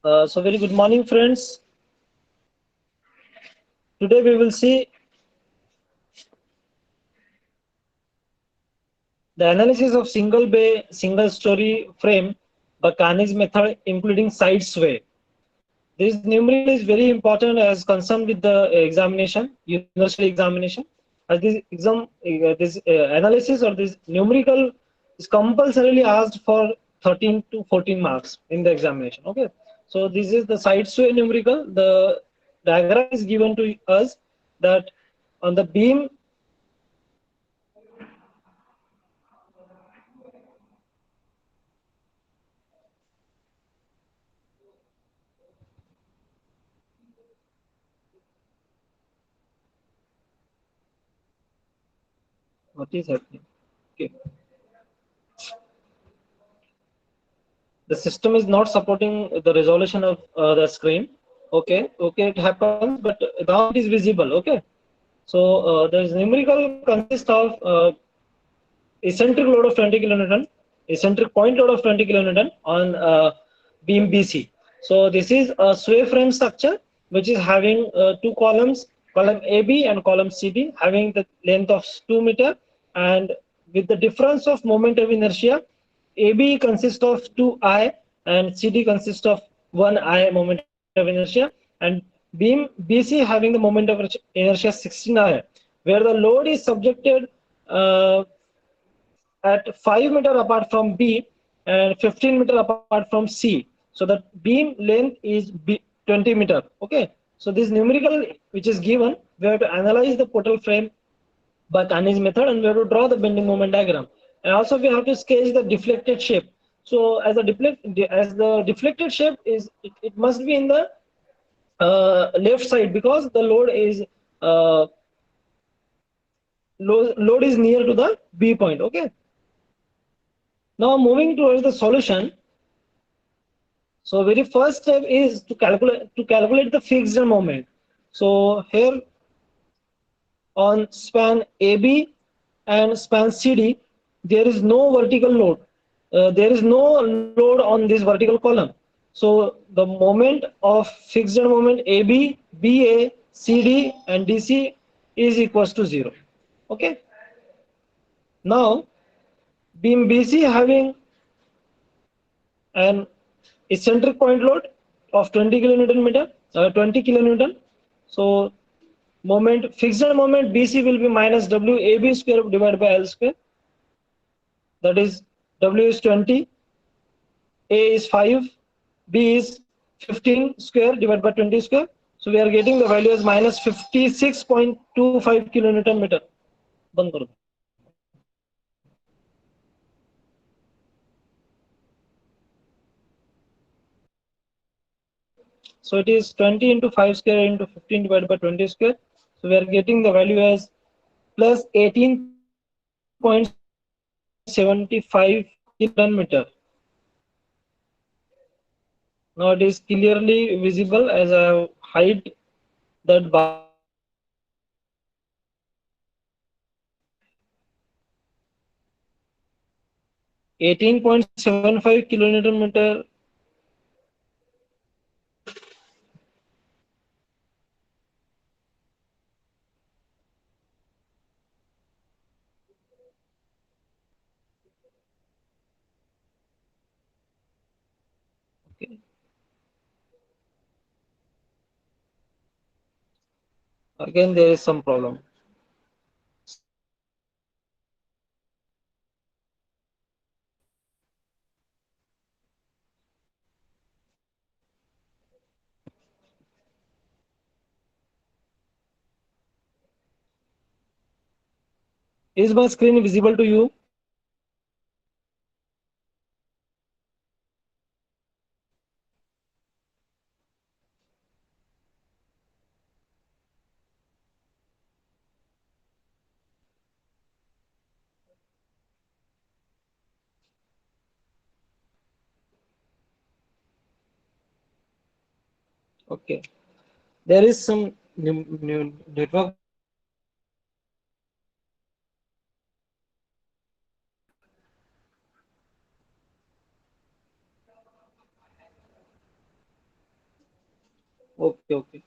So very good morning, friends. Today we will see the analysis of single bay, single story frame by Carney's method, including side sway. This numerical is very important as concerned with the examination, university examination. As this analysis or this numerical is compulsorily asked for 13 to 14 marks in the examination. Okay, so this is the side sway numerical. The diagram is given to us that on the beam. What is happening? Okay, the system is not supporting the resolution of the screen. Okay, it happens, but now it is visible. Okay, so the numerical consists of eccentric load of 20 kilonewton, eccentric point load of 20 kilonewton on beam BC. So this is a sway frame structure which is having two columns, column AB and column CD, having the length of 2 meter, and with the difference of moment of inertia, AB consists of 2I and CD consists of 1I moment of inertia, and beam BC having the moment of inertia 16I, where the load is subjected uh, at 5 meter apart from B and 15 meter apart from C. So the beam length is 20 meter. Okay. So this numerical which is given, we have to analyze the portal frame by Carney's method, and we have to draw the bending moment diagram. And also we have to sketch the deflected shape. So as the deflected shape is, it must be in the left side because the uh, load is near to the B point. Okay. Now moving towards the solution. So very first step is to calculate the fixed moment. So here on span AB and span CD, there is no vertical load. There is no load on this vertical column. So the moment of fixed moment AB, BA, CD, and DC is equals to 0. Okay. Now beam BC having an eccentric point load of 20 kilonewton meter, 20 kilonewton. So fixed moment BC will be minus WAB square divided by L square. That is W is 20, A is 5, B is 15 square divided by 20 square. So we are getting the value as minus 56.25 kilonewton meter. बंद करो. So it is 20 into 5 square into 15 divided by 20 square. So we are getting the value as plus 18.75 kilometer. Now it is clearly visible as I have hide that bar. 18.75 kilonewton meter. Okay. Again, there is some problem. Is my screen visible to you? Okay. There is some network. Okay, okay.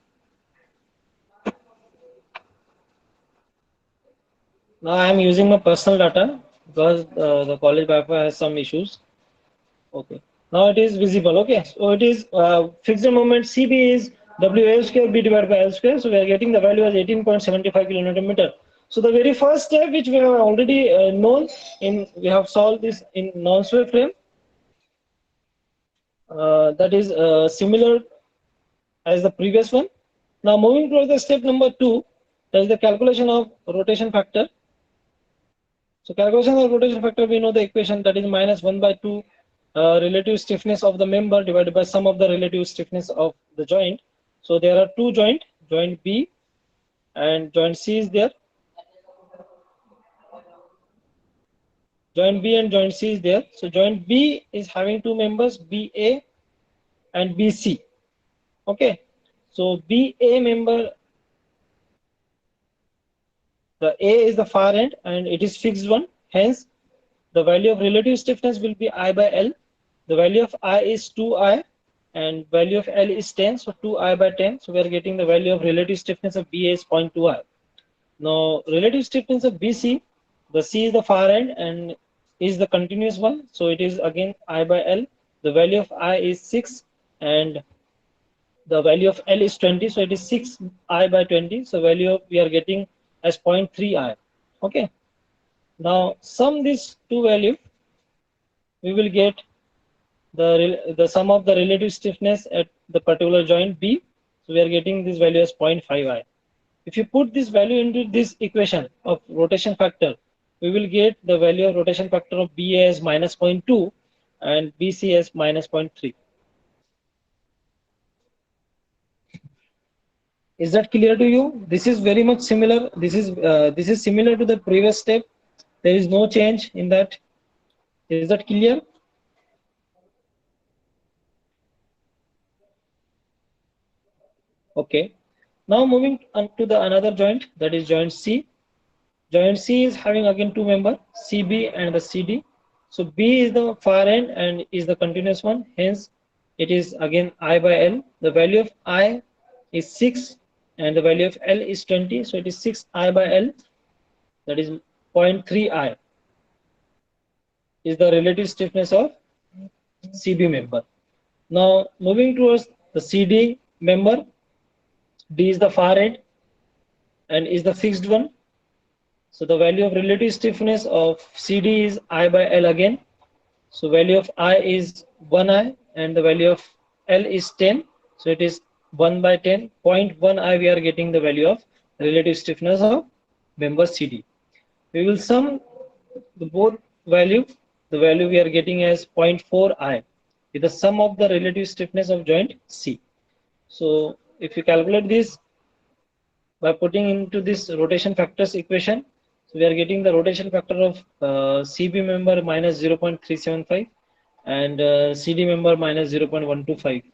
Now I am using my personal data because the college Wi-Fi has some issues. Okay. Now it is visible. Okay. So it is fixed moment CB is WL square B divided by L square. So we are getting the value as 18.75 kilonewton meter. So the very first step which we have already known in, we have solved this in non-sway frame. That is similar as the previous one. Now moving towards the step number 2, that is the calculation of rotation factor. So calculation of rotation factor, we know the equation, that is minus 1 by 2 relative stiffness of the member divided by sum of the relative stiffness of the joint. So there are two joint B and joint C is there. Joint B and joint C is there. So joint B is having two members, BA and BC. Okay. So BA member, the A is the far end and it is fixed one. Hence, the value of relative stiffness will be I by L. The value of I is 2I and value of L is 10. So 2I by 10. So we are getting the value of relative stiffness of BA is 0.2I. Now, relative stiffness of BC, the C is the far end and is the continuous one. So it is again I by L. The value of I is 6 and the value of L is 20. So it is 6I by 20. So value of we are getting as 0.3I. Okay. Now sum these two values, we will get the sum of the relative stiffness at the particular joint B. So we are getting this value as 0.5I. If you put this value into this equation of rotation factor, we will get the value of rotation factor of BA as minus 0.2 and BC as minus 0.3. Is that clear to you? This is very much similar. This is similar to the previous step. There is no change in that. Is that clear? Okay. Now moving on to the another joint, that is joint C. Joint C is having again two members, CB and the CD. So B is the far end and is the continuous one. Hence, it is again I by L. The value of I is 6 and the value of L is 20. So it is 6I by L. That is 0.3I is the relative stiffness of CB member. Now moving towards the CD member, D is the far end and is the fixed one. So the value of relative stiffness of CD is I by L again. So value of I is 1I and the value of L is 10. So it is 1 by 10. 0.1I we are getting the value of relative stiffness of member CD. We will sum the both value. The value we are getting as 0.4I is the sum of the relative stiffness of joint C. So if you calculate this by putting into this rotation factors equation, so we are getting the rotation factor of CB member minus 0.375 and CD member minus 0.125.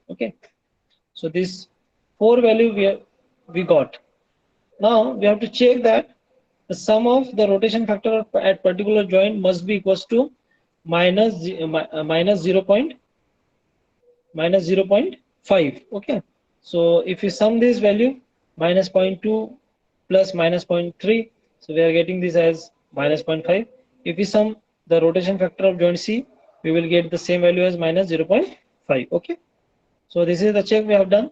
Okay, so this four value we got. Now we have to check that the sum of the rotation factor at particular joint must be equals to minus 0.5. Okay, so if you sum this value, minus 0.2 plus minus 0.3, so we are getting this as minus 0.5. If we sum the rotation factor of joint C, we will get the same value as minus 0.5. Okay, so this is the check we have done.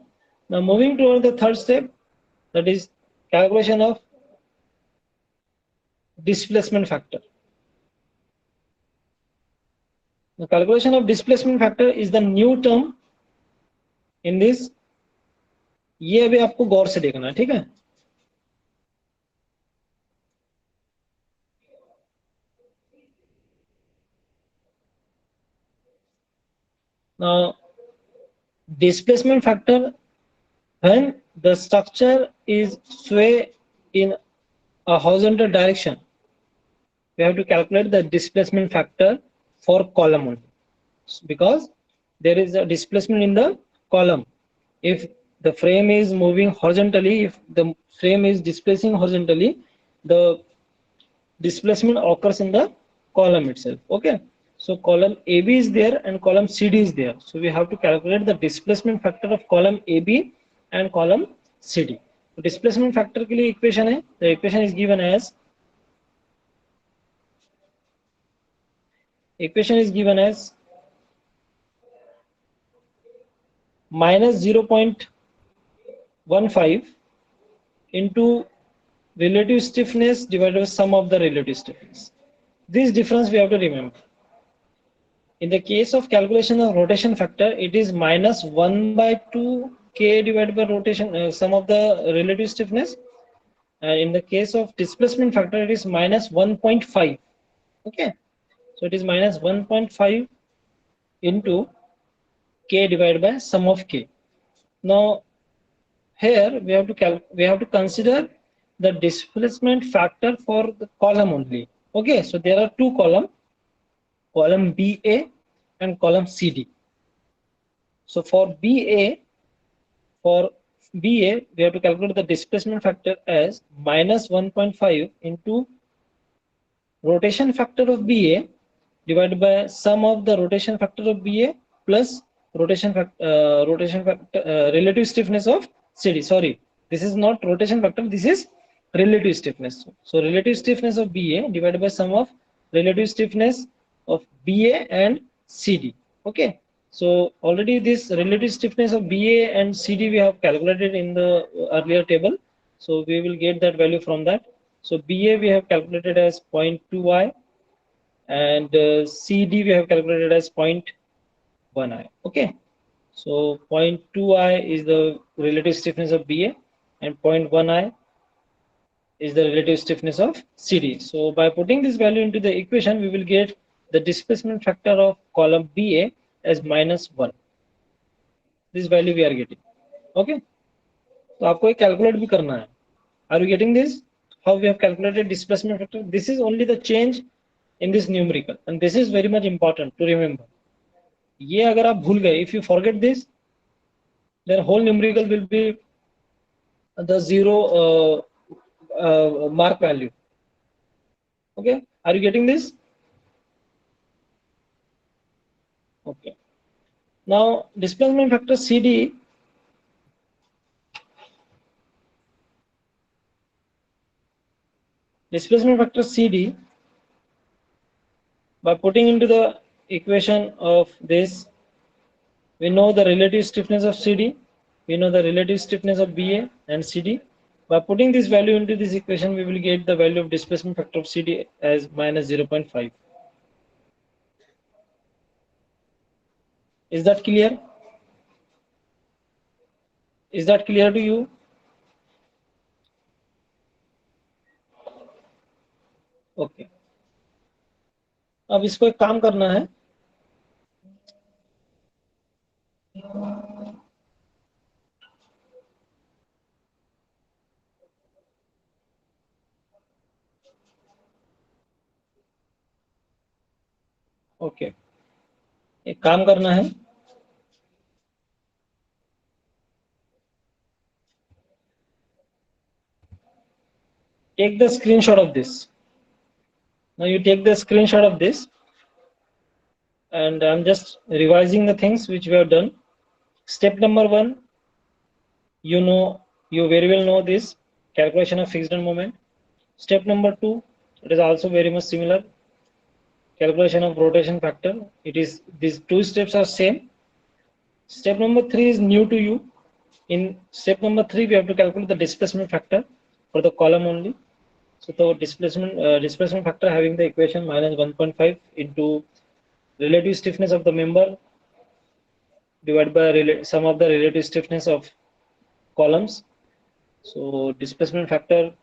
Now moving toward the third step, that is calculation of displacement factor. The calculation of displacement factor is the new term in this. ये अभी आपको गौर से देखना है, ठीक है? Now, displacement factor, when the structure is sway in a horizontal direction, we have to calculate the displacement factor for column only, because there is a displacement in the column. If the frame is moving horizontally, if the frame is displacing horizontally, the displacement occurs in the column itself. Okay, So column AB is there and column CD is there. So we have to calculate the displacement factor of column AB and column CD. So displacement factor के लिए equation है. The equation is given as minus 0.15 into relative stiffness divided by sum of the relative stiffness. This difference we have to remember. In the case of calculation of rotation factor, it is minus 1 by 2 k divided by rotation sum of the relative stiffness. And in the case of displacement factor, it is minus 1.5. Okay, so it is minus 1.5 into k divided by sum of k. Now here we have to consider the displacement factor for the column only. Okay, so there are two columns, column BA and column CD. So for BA, we have to calculate the displacement factor as minus 1.5 into rotation factor of BA divided by sum of the rotation factor of BA plus rotation factor, relative stiffness of CD. Sorry, this is not rotation factor, this is relative stiffness. So relative stiffness of BA divided by sum of relative stiffness of BA and CD. Okay, so already this relative stiffness of BA and CD we have calculated in the earlier table. So we will get that value from that. So BA we have calculated as 0.2i and CD we have calculated as 0.1i. Okay, so 0.2i is the relative stiffness of BA and 0.1i is the relative stiffness of CD. So by putting this value into the equation, we will get the displacement factor of column BA as minus 1. This value we are getting. Okay, so आपको एक calculate भी करना है. Are you getting this? How we have calculated displacement factor? This is only the change in this numerical, and this is very much important to remember. ये अगर आप भूल गए, if you forget this, then whole numerical will be the zero mark value. Okay, are you getting this? Okay. Now displacement factor CD by putting into the equation of this, we know the relative stiffness of CD, we know the relative stiffness of BA and CD. By putting this value into this equation, we will get the value of displacement factor of CD as minus 0.5. Is that clear? Is that clear to you? Okay. अब इसको एक काम करना है. Okay, एक काम करना है. Take the screenshot of this. Now you take the screenshot of this, and I'm just revising the things which we have done. Step number 1, you very well know this calculation of fixed end moment. Step number 2, it is also very much similar, calculation of rotation factor. It is, these two steps are same. Step number 3 is new to you. In step number 3, we have to calculate the displacement factor for the column only. So the displacement factor having the equation minus 1.5 into relative stiffness of the member divided by sum of the relative stiffness of columns. So displacement factor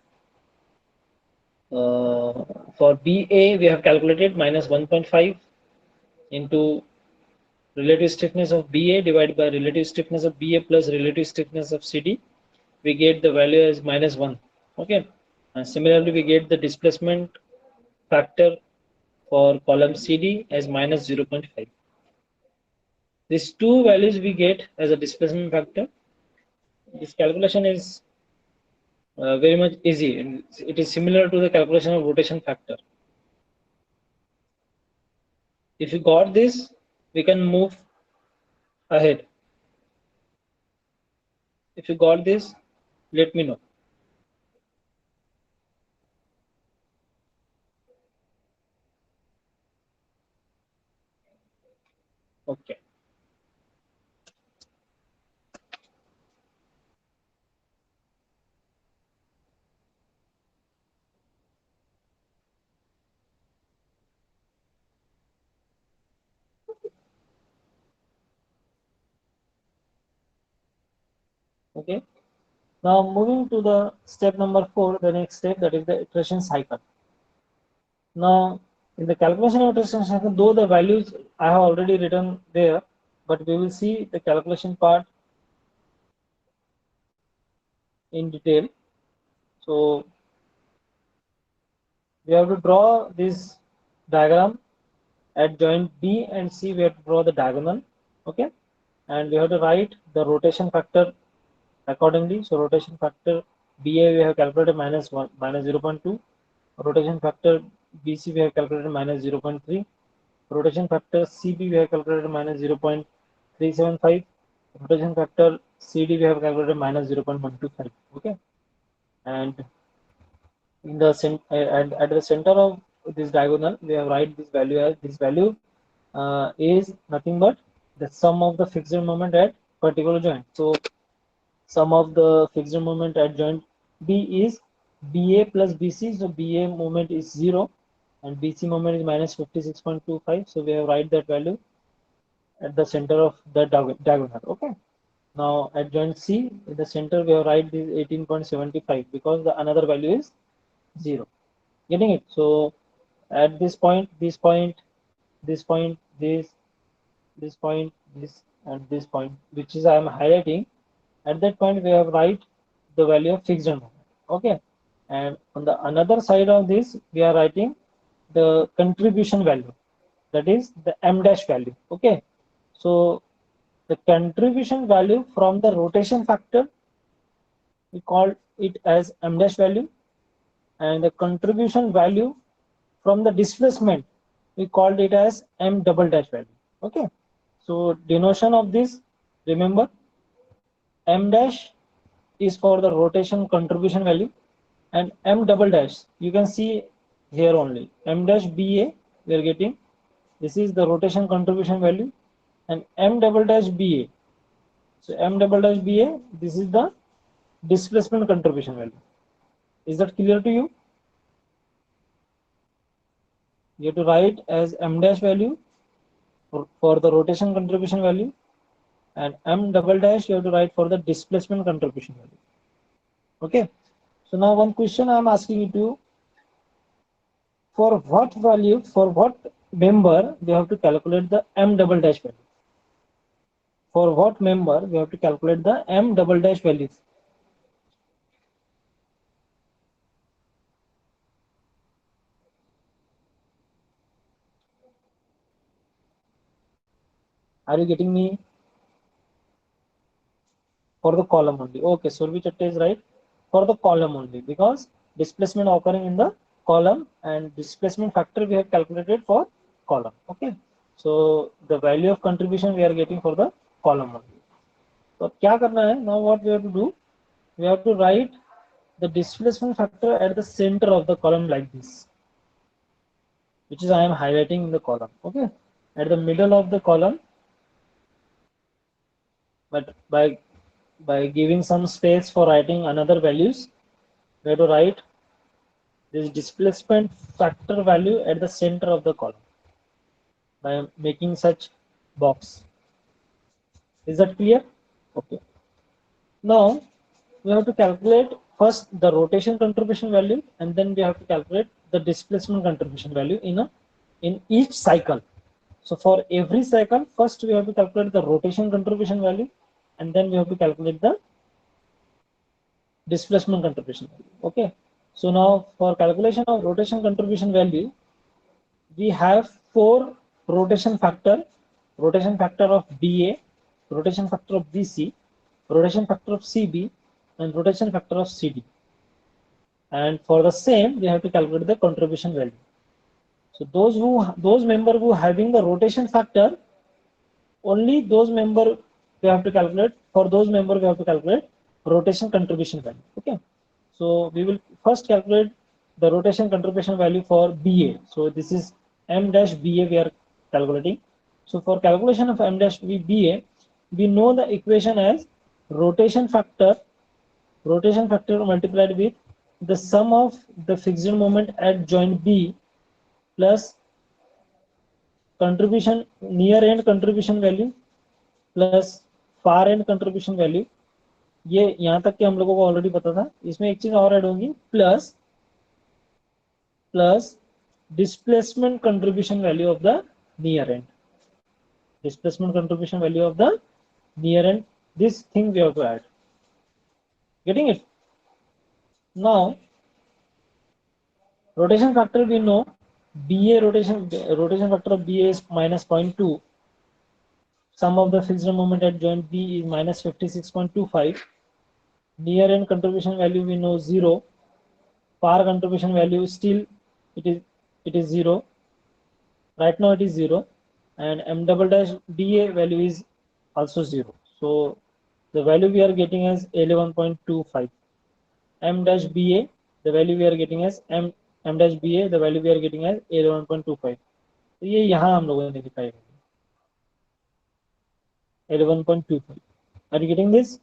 for BA we have calculated minus 1.5 into relative stiffness of BA divided by relative stiffness of BA plus relative stiffness of CD. We get the value as minus 1. Okay, and similarly we get the displacement factor for column CD as minus 0.5. These two values we get as a displacement factor. This calculation is very much easy, and it is similar to the calculation of rotation factor. If you got this, we can move ahead. If you got this, let me know. Okay. Okay. Now moving to the step number 4, the next step, that is the iteration cycle. Now in the calculation of iteration cycle, though the values I have already written there, but we will see the calculation part in detail. So we have to draw this diagram at joint B and C. We have to draw the diagonal. Okay, and we have to write the rotation factor accordingly. So rotation factor BA we have calculated minus 0.2. Rotation factor BC we have calculated minus 0.3. Rotation factor CB we have calculated minus 0.375. Rotation factor CD we have calculated minus 0.125. Okay, and in the at the center of this diagonal we have write this value as this value is nothing but the sum of the fixed moment at particular joint. So sum of the fixed moment at joint B is BA plus BC. So BA moment is 0 and BC moment is minus 56.25. So we have write that value at the center of the diagonal. Okay. Now at joint C in the center we have write this 18.75 because the another value is 0. Getting it? So at this point, this point, this point, this point, this and this point, which is I am highlighting. At that point, we have write the value of fixed moment. Okay, and on the another side of this, we are writing the contribution value, that is the m dash value. Okay, so the contribution value from the rotation factor, we call it as m dash value, and the contribution value from the displacement, we called it as m double dash value. Okay, so denotation of this, remember, m dash is for the rotation contribution value, and m double dash you can see here only m dash BA we are getting, this is the rotation contribution value, and m double dash BA, so m double dash BA, this is the displacement contribution value. Is that clear to you? You have to write as m dash value for the rotation contribution value, and m double dash you have to write for the displacement contribution value. Okay, so now one question I am asking you to, for what value, for what member we have to calculate the m double dash value? For what member we have to calculate the m double dash values? Are you getting me? For the column only. Okay, Survi Chatta is right. For the column only, because displacement occurring in the column and displacement factor we have calculated for column. Okay, so the value of contribution we are getting for the column only. So क्या करना है? Now what we have to do? We have to write the displacement factor at the center of the column like this, which is I am highlighting in the column. Okay, at the middle of the column, but by giving some space for writing another values, we have to write this displacement factor value at the center of the column by making such box. Is that clear? Okay. Now we have to calculate first the rotation contribution value, and then we have to calculate the displacement contribution value in each cycle. So for every cycle, first we have to calculate the rotation contribution value, and then we have to calculate the displacement contribution value. Okay. So now for calculation of rotation contribution value, we have four rotation factor of BA, rotation factor of BC, rotation factor of CB, and rotation factor of CD. And for the same, we have to calculate the contribution value. So those member who having the rotation factor, only those member we have to calculate. For those member we have to calculate rotation contribution value. Okay. So we will first calculate the rotation contribution value for BA. So this is M dash BA we are calculating. So for calculation of M dash BA, we know the equation as rotation factor multiplied with the sum of the fixed moment at joint B plus contribution near end contribution value plus far and contribution value, ये यहां तक के हम लोगों को already पता था. इसमें एक चीज और ऐड होगी, plus displacement contribution value of the near and. Displacement contribution value of the near end. This thing we have to add. Getting it? Now, rotation factor we know. BA rotation factor of BA is minus 0.2. Sum of the fixed moment at joint B is minus 56.25. Near end contribution value we know 0. Far contribution value still it is 0. Right now it is 0. And M double dash BA value is also 0. So the value we are getting as 11.25. M dash BA, the value we are getting as M dash BA, the value we are getting as 11.25. तो ये यहाँ हम लोगों ने दिखाई 11.25. Are you getting this?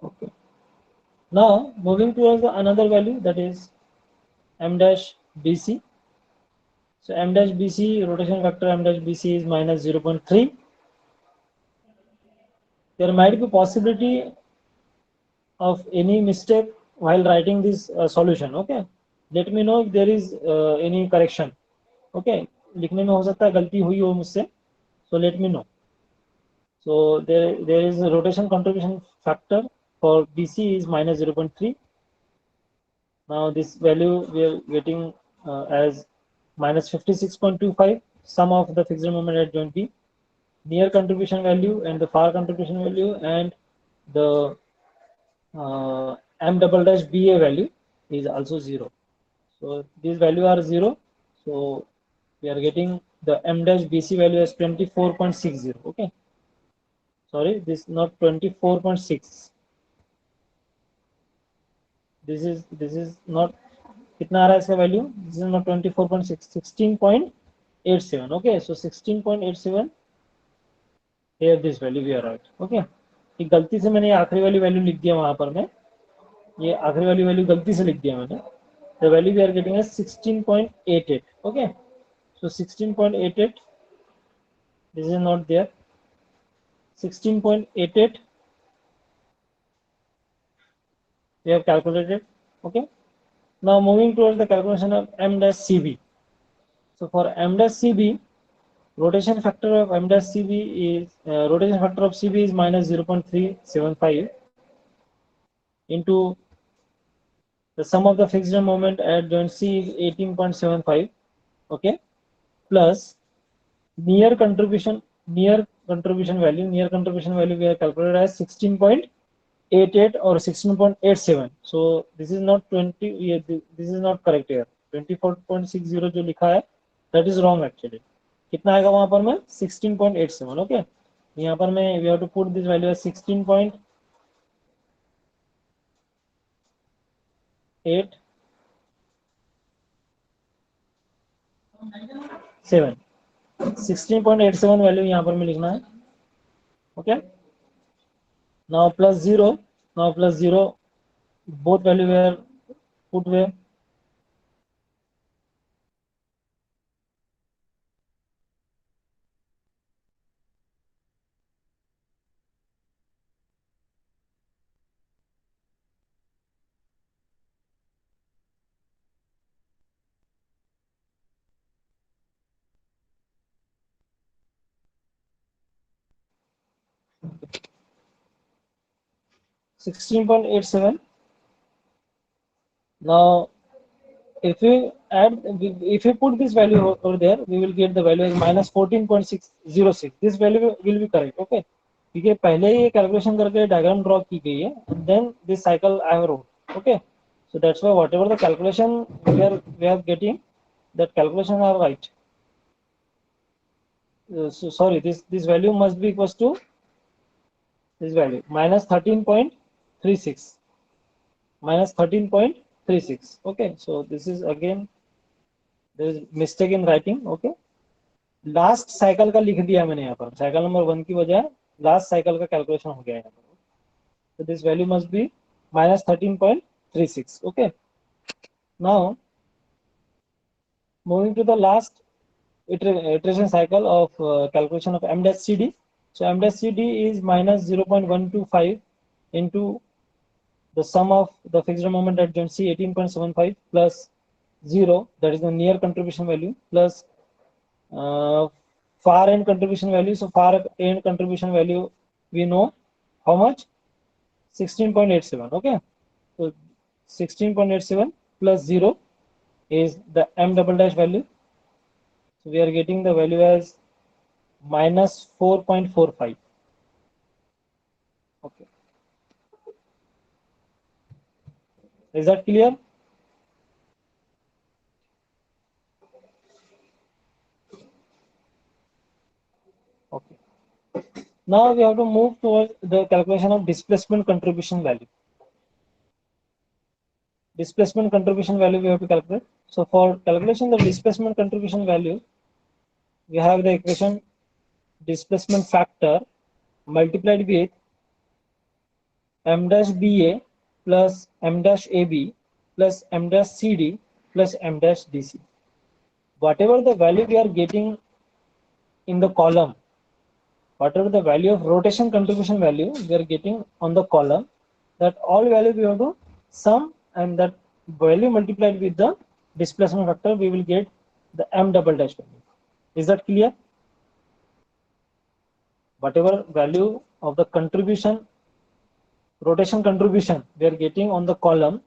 Okay. Now moving towards another value, that is M dash BC. So M dash BC, rotation factor M dash BC is minus 0.3. There might be possibility of any mistake while writing this solution. Okay, let me know if there is any correction. Okay, लिखने में हो सकता है गलती हुई हो मुझसे, so let me know. So there is a rotation contribution factor for BC is minus 0.3. Now this value we are getting as minus 56.25, sum of the fixed moment at joint B, near contribution value and the far contribution value, and the M double dash BA value is also 0. So these values are 0. So we are getting the M dash BC value as 24.60. Okay. Sorry, this is not 24.6. This is not, कितना आ रहा है इसका value? This is not 24.6, 16.87. Okay, so 16.87. Here this value we are right. Okay. ये गलती से मैंने आखिरी वाली वैल्यू लिख दिया वहां पर, मैं ये आखिरी वाली वैल्यू गलती से लिख दिया मैंने. The value we are getting is 16.88. Okay, so 16.88. This is not there. 16.88 we have calculated. Okay. Now moving towards the calculation of M dash CB. So for M dash CB, rotation factor of M dash CB is rotation factor of CB is minus 0.375 into the sum of the fixed moment at joint C is 18.75. Okay, plus near contribution value we have calculated as 16.88 or 16.87. So this is not 20. This is not correct here. 24.60 जो लिखा है, that is wrong actually. कितना आएगा वहां पर मैं 16.87. Okay, यहाँ पर मैं we have to put this value as 16.8. 7 16.87 value यहाँ पर में लिखना है. Okay, now plus 0 both value were put where. $16.87. Now if we put this value over there, we will get the value as minus 14.606. This value will be correct. Okay, क्योंकि पहले ही ये calculation करके diagram draw की गई है, then this cycle I have wrote. Okay, so that's why whatever the calculation we are getting, that calculation are right. So sorry, this value must be equals to this value minus 13.36, minus 13.36. Okay, so this is again there is mistake in writing. Okay, last cycle का लिख दिया मैंने यहाँ पर, cycle number 1 की बजाय last cycle का calculation हो गया यहाँ पर. So this value must be minus 13.36. Okay, now moving to the last iteration cycle of calculation of m dash cd. So m dash cd is minus 0.125 into the sum of the fixed moment at joint C 18.75 plus 0, that is the near contribution value, plus far end contribution value. So far end contribution value we know how much, 16.87. Okay, so 16.87 plus 0 is the m double dash value. So we are getting the value as minus 4.45. Okay, is that clear? Okay, now we have to move towards the calculation of displacement contribution value. Displacement contribution value we have to calculate. So for calculation of displacement contribution value, we have the equation displacement factor multiplied with m dash ba plus m dash ab plus m dash cd plus m dash dc. Whatever the value we are getting in the column, whatever the value of rotation contribution value we are getting on the column, that all value we have to sum, and that value multiplied with the displacement factor, we will get the m double dash value. Is that clear? Whatever value of the contribution, rotation contribution we are getting on the column,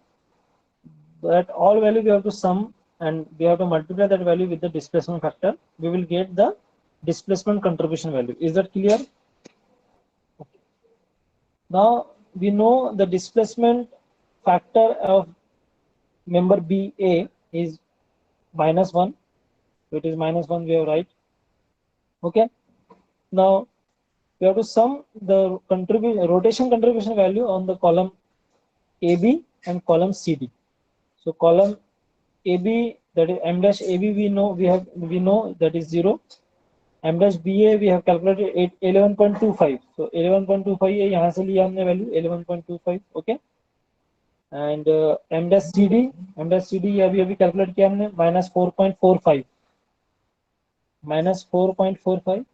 that all value we have to sum and we have to multiply that value with the displacement factor, we will get the displacement contribution value. Is that clear? Okay. Now we know the displacement factor of member BA is minus 1. So it is minus 1, we have right. Okay. Now we have to sum the rotation contribution value on the column AB and column CD. So column AB, that is m dash AB, we know that is 0. m dash BA we have calculated 11.25. So 11.25 ये यहाँ से लिया हमने value 11.25. Okay. And m dash CD ये अभी calculate किया हमने minus 4.45. Minus 4.45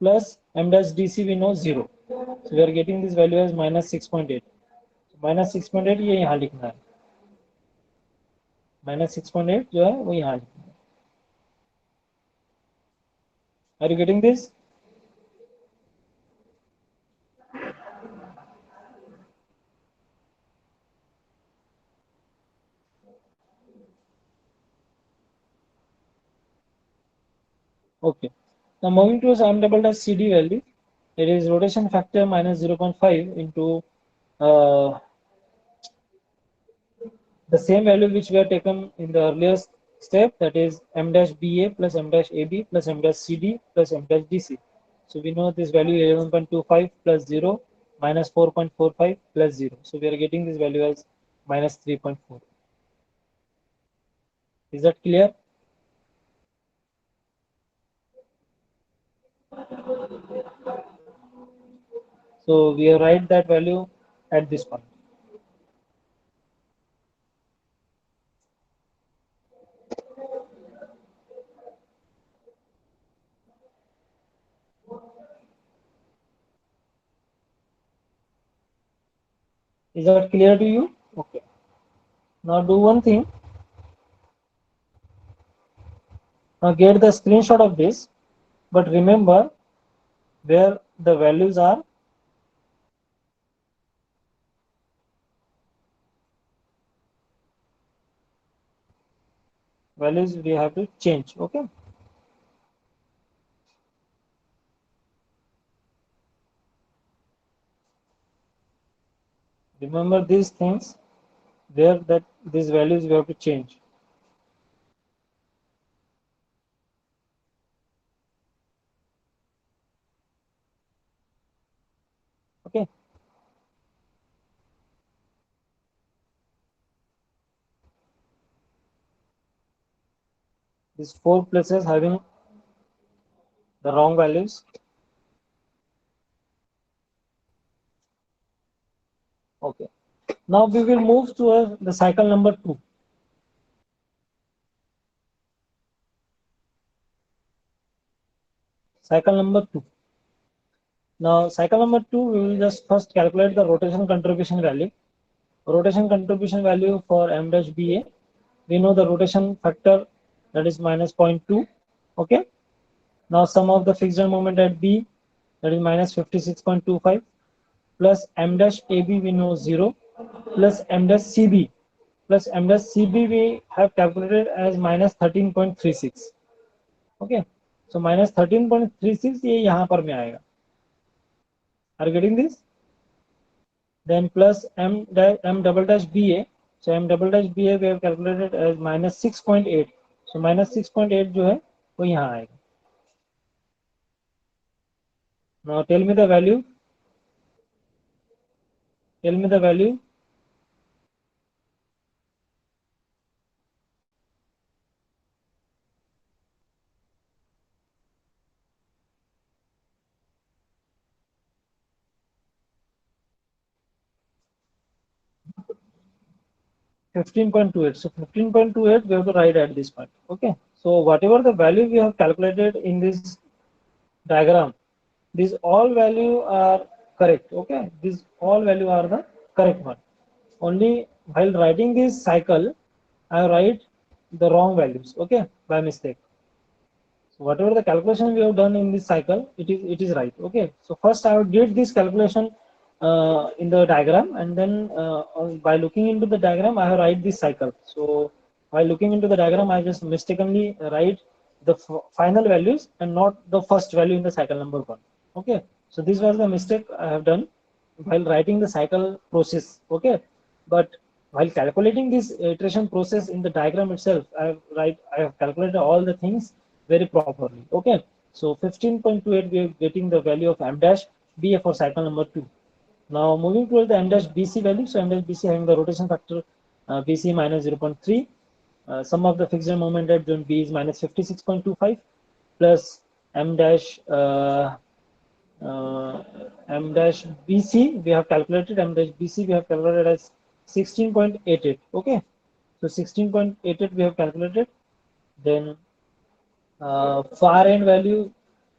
plus m dash DC we know 0. So we are getting this value as minus 6.8. Minus 6.8 ये यहाँ लिखना है. Minus 6.8 जो है वो यहाँ लिखना है. Are you getting this? Okay. Now moving towards m double dash CD value, it is rotation factor minus 0.5 into the same value which we have taken in the earlier step, that is m dash BA plus m dash AB plus m dash CD plus m dash DC. So we know this value 11.25 plus 0 minus 4.45 plus 0. So we are getting this value as minus 3.4. Is that clear? So we write that value at this point. Is that clear to you? Okay. Now do one thing. Now get the screenshot of this, but remember where the values are. Values we have to change. Okay. Remember these things where that these values we have to change. Okay. These 4 places having the wrong values. Okay. Now we will move to the cycle number 2. Cycle number 2. Now cycle number 2, we will just first calculate the rotation contribution value. Rotation contribution value for m dash BA. We know the rotation factor, that is minus 0.2. Okay. Now sum of the fixed moment at B, that is minus 56.25, plus m dash AB we know 0, plus m dash CB, plus m dash CB we have calculated as minus 13.36. Okay. So minus 13.36 ये यहाँ पर में आएगा. Are you getting this? Then plus m double dash BA. So m double dash BA we have calculated as minus 6.8. So minus 6.8 जो है वो यहाँ आएगा. Now tell me the value. Tell me the value. Fifteen point two eight. So 15.28 we have to write at this point. Okay. So whatever the value we have calculated in this diagram, these all value are correct. Okay. These all value are the correct one. Only while writing this cycle, I write the wrong values. Okay. By mistake. So whatever the calculation we have done in this cycle, it is right. Okay. So first I would get this calculation in the diagram, and then by looking into the diagram, I have write this cycle. So by looking into the diagram, I just mistakenly write the final values and not the first value in the cycle number 1. Okay. So this was the mistake I have done while writing the cycle process. Okay. But while calculating this iteration process in the diagram itself, I have calculated all the things very properly. Okay. So 15.28 we are getting the value of m dash BA for cycle number 2. Now moving towards the m dash BC value. So m dash BC having the rotation factor BC minus 0.3. Sum of the fixed moment at zone B is minus 56.25 plus m dash uh, m dash BC we have calculated. M dash BC we have calculated as 16.88. Okay. So 16.88 we have calculated. Then far end value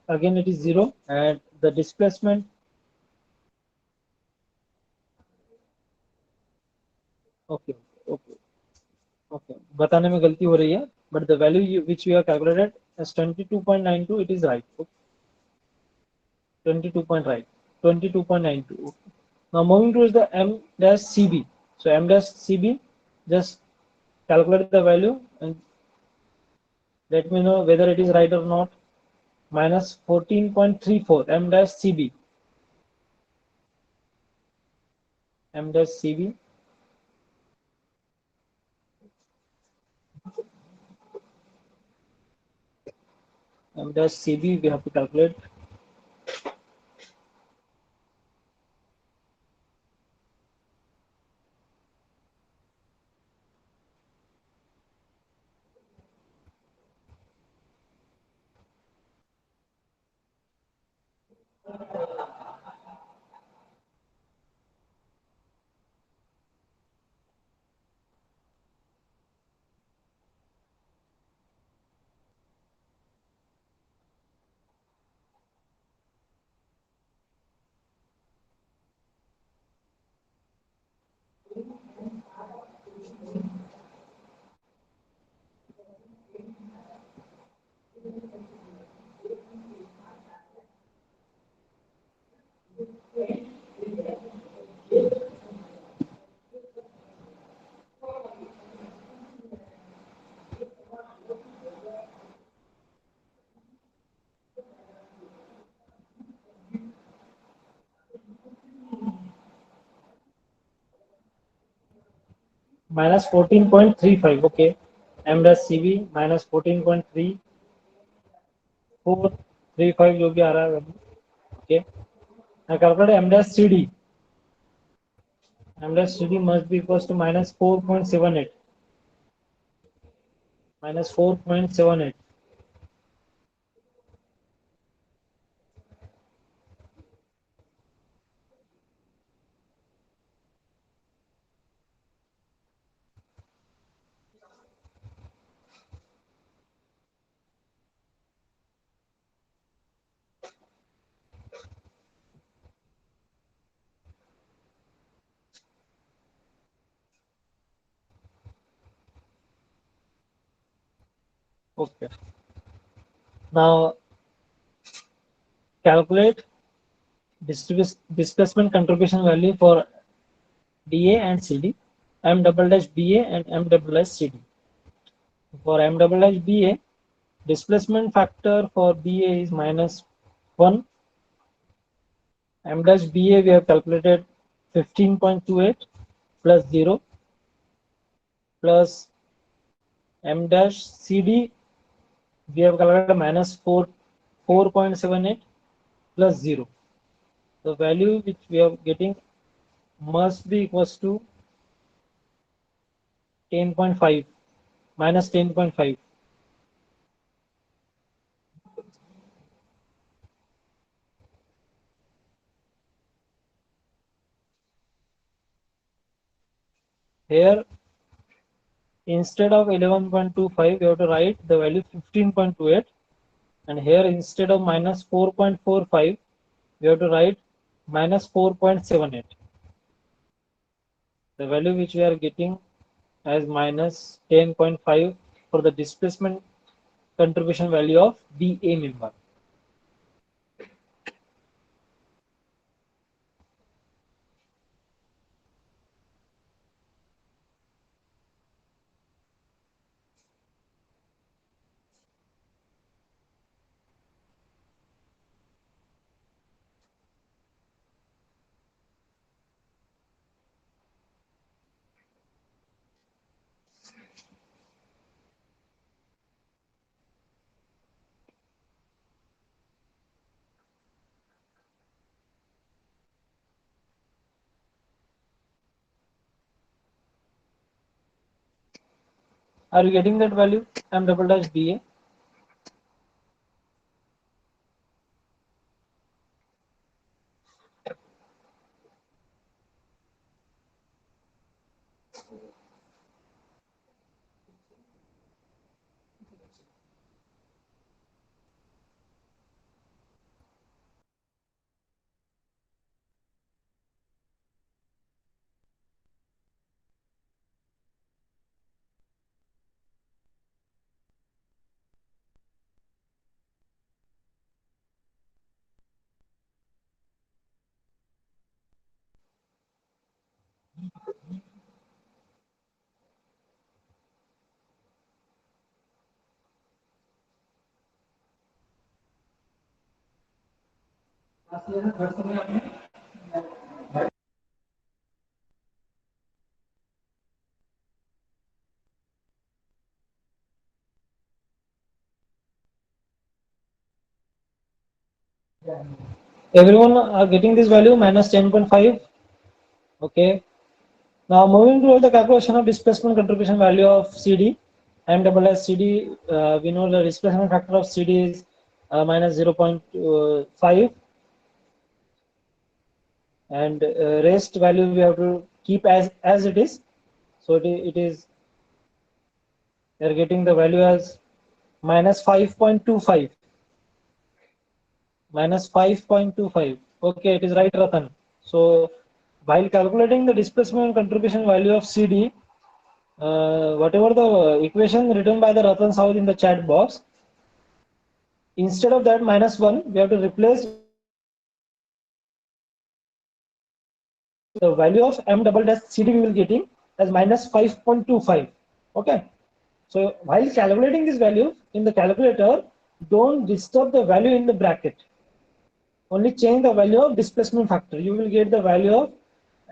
again it is 0, and the displacement. Okay. Okay. Okay. बताने में गलती हो रही है, but the value which we have calculated as 22.92, it is right. Okay. 22 point right. 22.92. Okay. Now moving towards the m dash CB. So m dash CB, just calculate the value and let me know whether it is right or not. Minus 14.34 m dash CB. M dash CB. M dash CB we have to calculate. minus 14.35. Okay, m dash cb minus 14.3435 जो भी आ रहा है value. Okay, I calculate m dash cd. M dash cd must be equals to minus 4.78. Minus 4.78. Okay. Now calculate displacement contribution value for BA and CD, M double dash BA and M double dash CD. For M double dash BA, displacement factor for BA is minus 1. M dash BA we have calculated 15.28 plus 0 plus M dash CD we have calculated minus 4.78 plus 0. The value which we are getting must be equals to 10.5 minus 10.5. Here instead of 11.25 we have to write the value 15.28, and here instead of minus 4.45 we have to write minus 4.78. The value which we are getting as minus 10.5 for the displacement contribution value of BA member. Are you getting that value? M double dash BA. Everyone are getting this value minus 10.5. Okay. Now moving to the calculation of displacement contribution value of CD, M double S CD, we know the displacement factor of CD is minus 0.5, and rest value we have to keep as it is. So it is we are getting the value as minus 5.25. Minus 5.25. Okay, it is right, Ratan. So while calculating the displacement contribution value of CD, whatever the equation written by the Ratan Saud in the chat box, instead of that minus 1, we have to replace the value of M double dash CD we will getting as minus 5.25. Okay. So while calculating this value in the calculator, don't disturb the value in the bracket. Only change the value of displacement factor. You will get the value of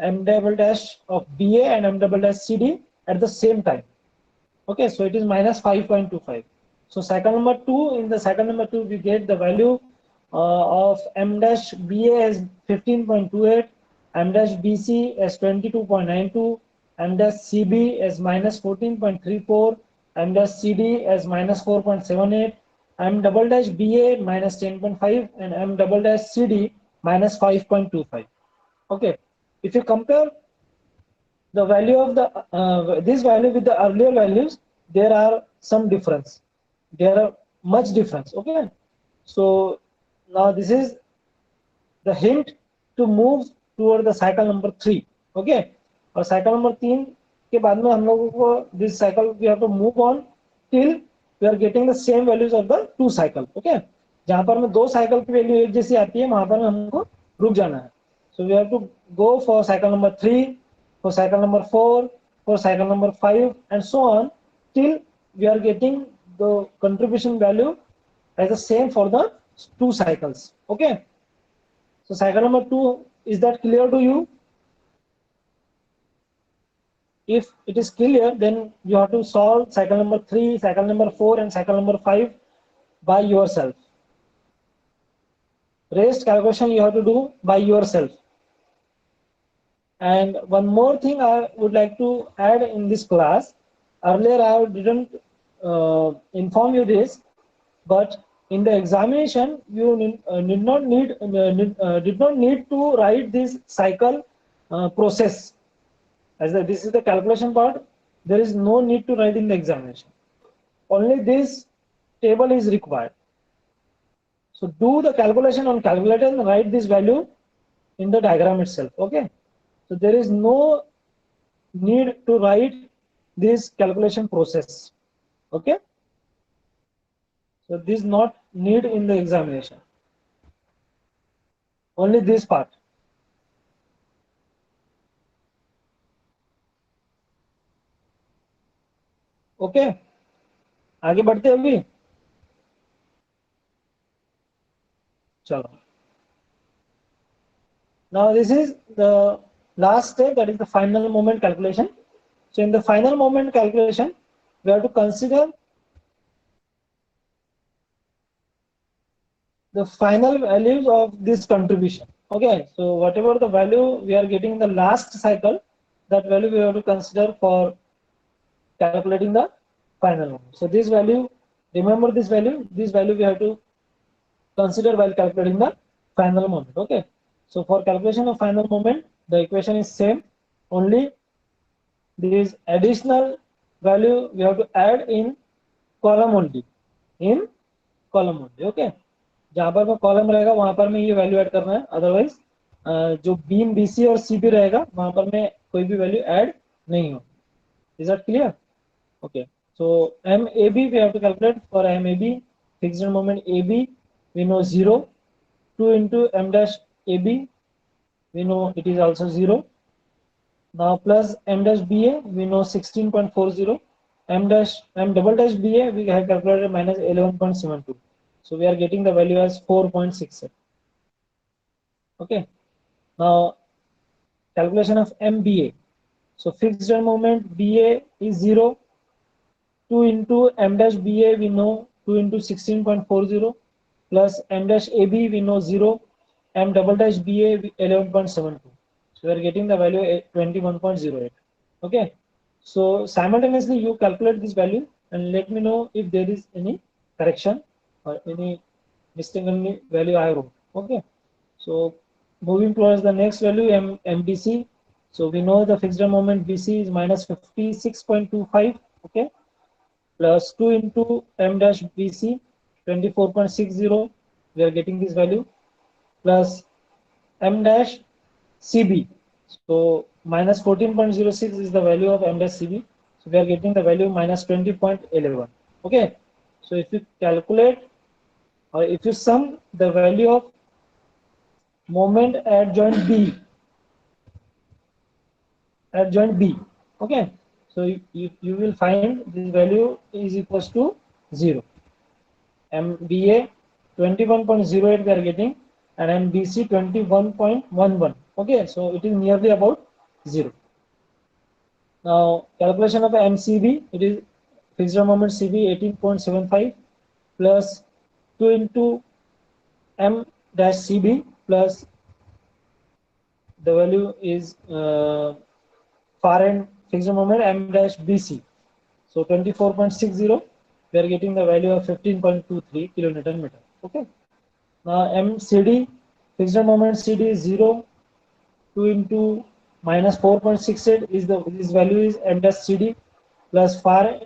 M double dash of BA and M double dash CD at the same time. Okay, so it is minus 5.25. So cycle number 2, in the cycle number 2, we get the value of M dash BA as 15.28, M dash BC as 22.92, M dash CB as minus 14.34, M dash CD as minus 4.78, M double dash BA minus 10.5, and M double dash CD minus 5.25. Okay, if you compare the value of the this value with the earlier values, there are some difference. There are much difference. Okay, so now this is the hint to move toward the cycle number 3. Okay, और cycle number 3 के बाद में हम लोगों को this cycle we have to move on till we are getting the same values of the 2 cycle. Okay, जहाँ पर में 2 cycle की वैल्यू एक जैसी आती है वहां पर हमको रुक जाना है. So we have to go for cycle number 3, for cycle number 4, for cycle number 5, and so on till we are getting the contribution value as the same for the 2 cycles. Okay, so cycle number 2, is that clear to you? If it is clear, then you have to solve cycle number 3, cycle number 4, and cycle number 5 by yourself. Rest calculation you have to do by yourself. And one more thing I would like to add in this class. Earlier I didn't inform you this, but in the examination you did not need to write this cycle process. As this is the calculation part, there is no need to write in the examination. Only this table is required. So do the calculation on calculator and write this value in the diagram itself. Okay, so there is no need to write this calculation process. Okay, so this is not need in the examination, only this part. Okay, आगे बढ़ते हैं अभी. चलो. Now this is the last step, that is the final moment calculation. So in the final moment calculation, we have to consider the final values of this contribution. Okay, so whatever the value we are getting in the last cycle, that value we have to consider for calculating the final moment. So this value, remember this value we have to consider while calculating the final moment. Okay, so for calculation of final moment, the equation is same, only this additional value we have to add in column only, okay. जहां पर column रहेगा वहां पर में ये value add करना है, otherwise जो बीम बीसी और सीबी रहेगा वहां पर में कोई भी वैल्यू ऐड नहीं हो. Is that clear? Okay, so M A B we have to calculate. For M A B, fixed moment A B we know 0, 2 into m dash a b we know it is also 0. Now plus m dash ba we know 16.40, m double dash ba we have calculated minus 11.72. So we are getting the value as 4.67. Okay, now calculation of MBA. So fixed moment BA is 0, 2 into m dash BA we know 2 into 16.40 plus m dash AB we know 0, m double dash BA 11.72. So we are getting the value 21.08. Okay, so simultaneously you calculate this value and let me know if there is any correction or any mistaken value I wrote. Okay, so moving towards the next value, MBC. So we know the fixed moment BC is minus 56.25. Okay, plus 2 into m dash BC 24.60. We are getting this value plus m dash CB. So minus 14.06 is the value of m dash CB. So we are getting the value minus 20.11. Okay, so if you calculate or if you sum the value of moment at joint B, okay, so you will find this value is equals to 0. MBA 21.08 we are getting, and MBC 21.11. Okay, so it is nearly about 0. Now calculation of MCB, it is fixed moment CB 18.75 plus 2 into M dash CB plus the value is far end fixed moment M dash BC. So 24.60, we are getting the value of 15.23 kilonewton meter. Okay. Now MCD, fixed moment CD is 0, 2 into minus 4.68 is this value is M dash CD plus far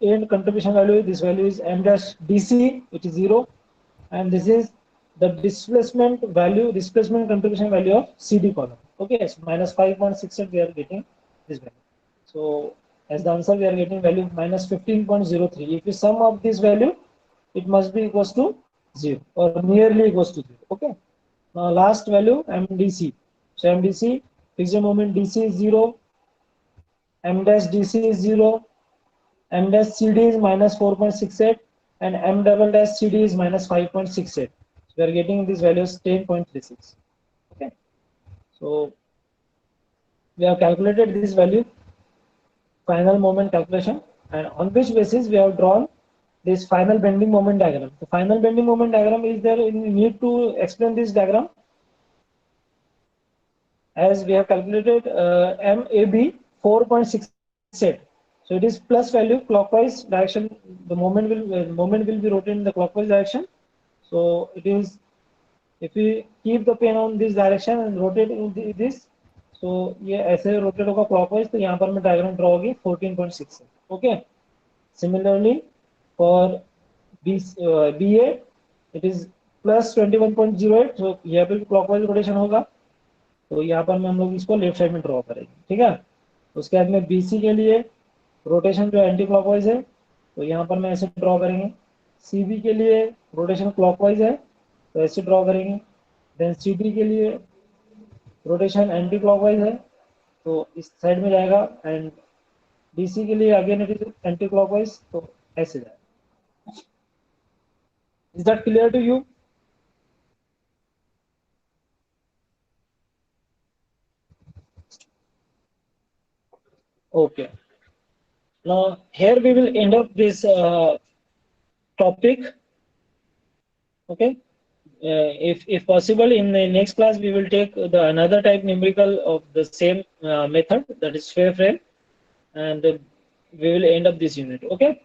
end contribution value, this value is M dash DC, which is 0, and this is the displacement contribution value of CD column. Okay, so minus 5.68 we are getting this value. So as the answer we are getting value minus 15.03. If you sum up this value, it must be equals to 0 or nearly equals to 0. Okay. Now last value MDC. So MDC, fixed moment DC is 0, M dash DC is 0, M dash CD is minus 4.68, and M double dash CD is minus 5.68. So we are getting these values 10.36. Okay. So we have calculated this value, final moment calculation, and on which basis we have drawn this final bending moment diagram. The final bending moment diagram is there. We need to explain this diagram as we have calculated MAB 4.68. So it is plus value clockwise direction. The moment will be rotated in the clockwise direction. So it is, if we keep the pen on this direction and rotate in this, so ये ऐसे rotate होगा clockwise, तो यहाँ पर मैं diagram draw होगी 14.6. Okay. Similarly for BA it is plus 21.08. So यहाँ पे भी clockwise rotation होगा, तो यहाँ पर हम लोग इसको लेफ्ट साइड में ड्रॉ करेंगे. ठीक है. उसके बाद में BC के लिए रोटेशन जो एंटी क्लॉकवाइज है, तो यहाँ पर मैं ऐसे ड्रॉ करेंगे. CB के लिए रोटेशन क्लॉकवाइज है, तो ऐसे ड्रॉ करेंगे. देन CD के लिए रोटेशन एंटी क्लॉकवाइज है, तो इस साइड में जाएगा. एंड DC के लिए again it is anti clockwise, तो ऐसे जाएगा. Is that clear to you? Okay. Now here we will end up this topic. Okay. If possible, in the next class we will take the another type numerical of the same method, that is sphere frame, and we will end up this unit. Okay.